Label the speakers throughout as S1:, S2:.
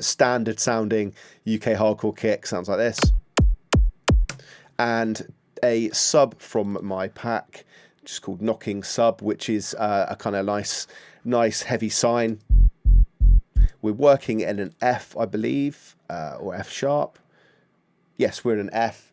S1: standard sounding UK hardcore kick sounds like this. And a sub from my pack, which is called Knocking Sub, which is a kind of nice heavy sine. We're working in an F, I believe, or F sharp. Yes, we're in an F,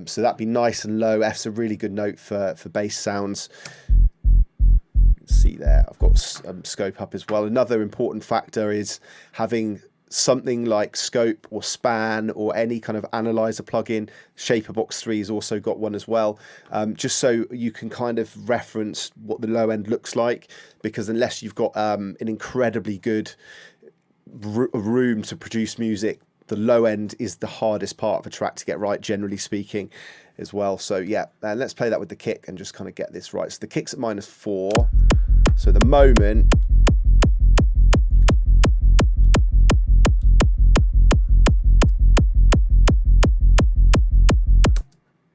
S1: so that'd be nice and low. F's a really good note for bass sounds. You can see there, I've got scope up as well. Another important factor is having something like scope or span or any kind of analyzer plugin. Shaperbox 3 has also got one as well, just so you can kind of reference what the low end looks like, because unless you've got an incredibly good room to produce music, the low end is the hardest part of a track to get right, generally speaking, as well. So yeah, and let's play that with the kick and just kind of get this right. So the kick's at -4, so the moment,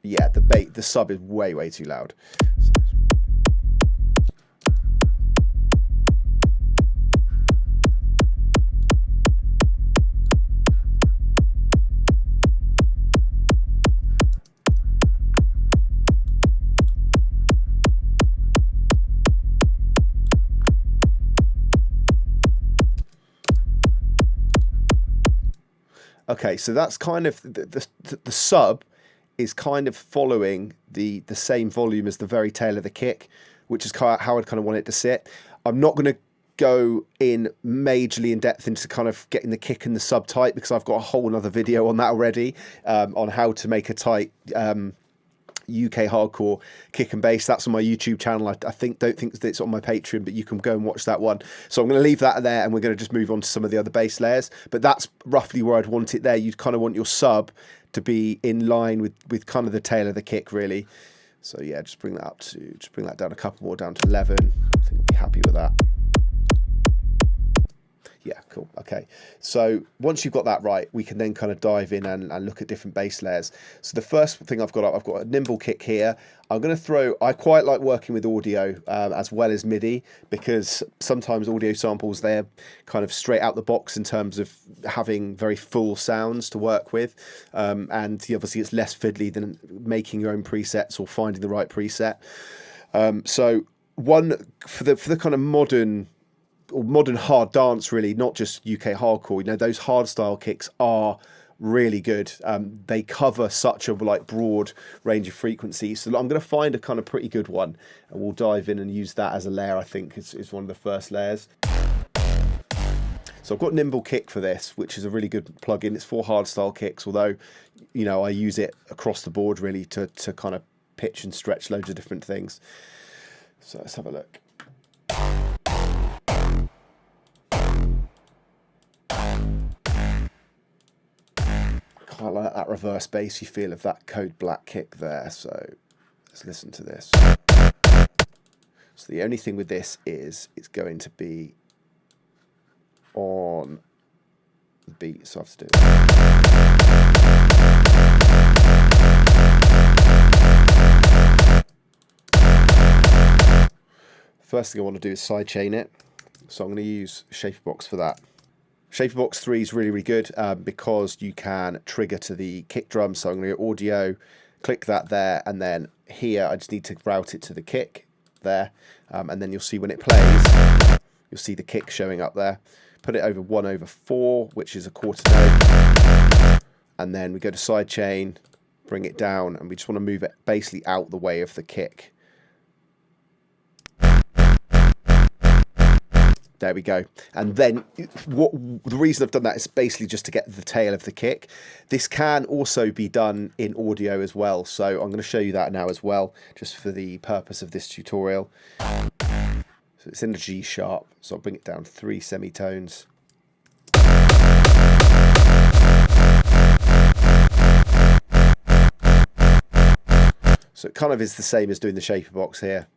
S1: yeah, the sub is way too loud. So, okay, so that's kind of the sub is kind of following the same volume as the very tail of the kick, which is how I'd kind of want it to sit. I'm not going to go in majorly in depth into kind of getting the kick and the sub tight, because I've got a whole other video on that already, on how to make a tight UK hardcore kick and bass. That's on my YouTube channel. I don't think it's on my Patreon, but you can go and watch that one. So I'm going to leave that there, and we're going to just move on to some of the other bass layers. But that's roughly where I'd want it there. You'd kind of want your sub to be in line with kind of the tail of the kick, really. So yeah, just bring that down a couple more, down to 11. I think I'll be happy with that. Yeah, cool. Okay, so once you've got that right, we can then kind of dive in and look at different bass layers. So the first thing I've got a nimble kick here. I'm going to throw, I quite like working with audio as well as MIDI, because sometimes audio samples, they're kind of straight out the box in terms of having very full sounds to work with. And obviously it's less fiddly than making your own presets or finding the right preset. So one, for the kind of modern hard dance, really, not just UK hardcore, those hard style kicks are really good. They cover such a broad range of frequencies, so I'm going to find a kind of pretty good one, and we'll dive in and use that as a layer. I think is one of the first layers. So I've got Nimble Kick for this, which is a really good plugin. It's for hard style kicks, although I use it across the board really to kind of pitch and stretch loads of different things. So let's have a look. Quite like that reverse bassy feel of that Code Black kick there. So let's listen to this. So the only thing with this is it's going to be on the beat, so I have to do it. First thing I want to do is sidechain it. So I'm going to use Shaperbox for that. Shaperbox 3 is really good because you can trigger to the kick drum. So I'm going to go audio, click that there, and then here I just need to route it to the kick there, and then you'll see when it plays, you'll see the kick showing up there. Put it over 1/4, which is a quarter note, and then we go to sidechain, bring it down, and we just want to move it basically out the way of the kick. There we go. And then the reason I've done that is basically just to get the tail of the kick. This can also be done in audio as well. So I'm going to show you that now as well, just for the purpose of this tutorial. So it's in the G sharp. So I'll bring it down 3 semitones. So it kind of is the same as doing the Shaperbox here.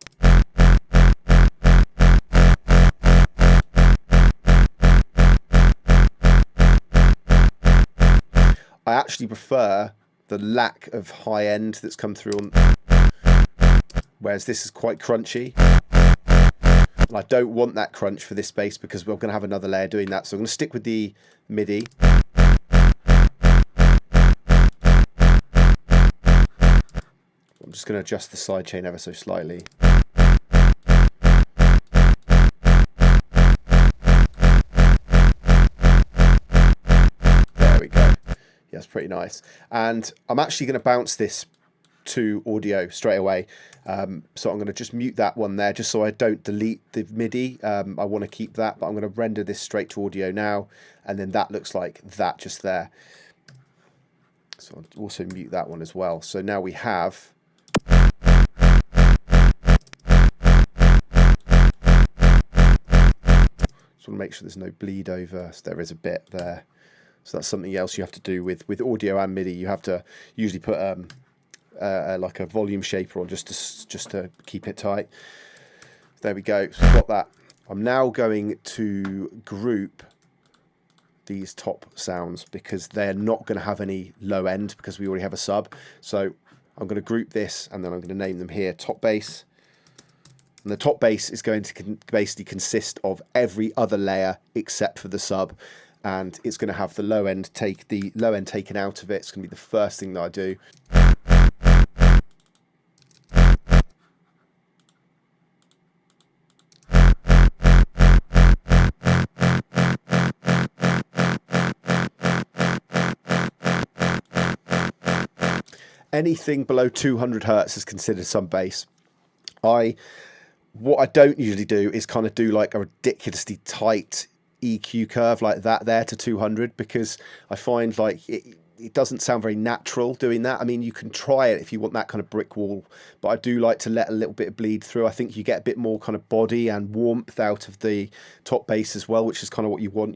S1: I actually prefer the lack of high end that's come through on, whereas this is quite crunchy. I don't want that crunch for this bass because we're going to have another layer doing that. So I'm going to stick with the MIDI. I'm just going to adjust the sidechain ever so slightly. There we go. Yeah, that's pretty nice. And I'm actually going to bounce this to audio straight away. So I'm going to just mute that one there just so I don't delete the MIDI. I want to keep that, but I'm going to render this straight to audio now, and then that looks like that just there. So I'll also mute that one as well. So now we have just want to make sure there's no bleed over. So there is a bit there. So that's something else you have to do with audio and MIDI. You have to usually put like a volume shaper on just to keep it tight. There we go. So we've got that. I'm now going to group these top sounds because they're not going to have any low end because we already have a sub. So I'm going to group this and then I'm going to name them here top bass. And the top bass is going to basically consist of every other layer except for the sub, and it's going to have the low end taken out of it. It's going to be the first thing that I do. Anything below 200 hertz is considered sub bass. What I don't usually do is kind of do like a ridiculously tight EQ curve like that there to 200 because I find like it doesn't sound very natural doing that. I mean, you can try it if you want that kind of brick wall, but I do like to let a little bit of bleed through. I think you get a bit more kind of body and warmth out of the top bass as well, which is kind of what you want.